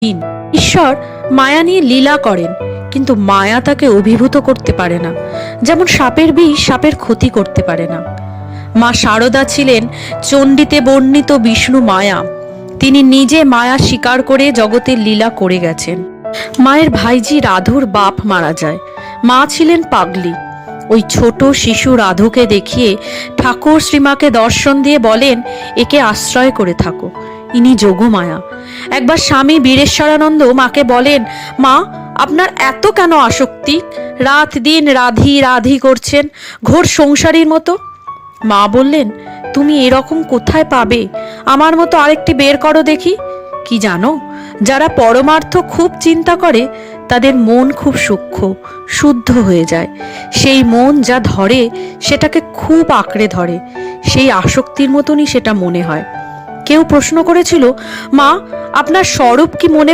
দিন ঈশ্বর মায়া নিয়ে লীলা করেন, কিন্তু মায়া তাকে অভিভূত করতে পারে না। যেমন সাপের বিষ সাপের ক্ষতি করতে পারে না। মা শারদা ছিলেন চণ্ডীতে বর্ণিত বিষ্ণু মায়া। তিনি নিজে মায়া স্বীকার করে জগতের লীলা করে গেছেন। মায়ের ভাইজি রাধুর বাপ মারা যায়। মা ছিলেন পাগলি। ওই ছোট শিশু রাধুকে দেখিয়ে ঠাকুর শ্রীমাকে দর্শন দিয়ে বলেন, একে আশ্রয় করে থাকো, ইনি যোগমায়া। একবার স্বামী বীরেশ্বরানন্দ মাকে বলেন, মা, আপনার এত কেন আসক্তি? রাত দিন রাধি রাধি করছেন, ঘোর সংসারীর মতো। মা বললেন, তুমি এরকম কোথায় পাবে? আমার মতো আরেকটি বের করো দেখি। কি জানো, যারা পরমার্থ খুব চিন্তা করে তাদের মন খুব সূক্ষ্ম, শুদ্ধ হয়ে যায়। সেই মন যা ধরে সেটাকে খুব আঁকড়ে ধরে, সেই আসক্তির মতনই সেটা মনে হয়। কেউ প্রশ্ন করেছিল, মা, আপনার স্বরূপ কি মনে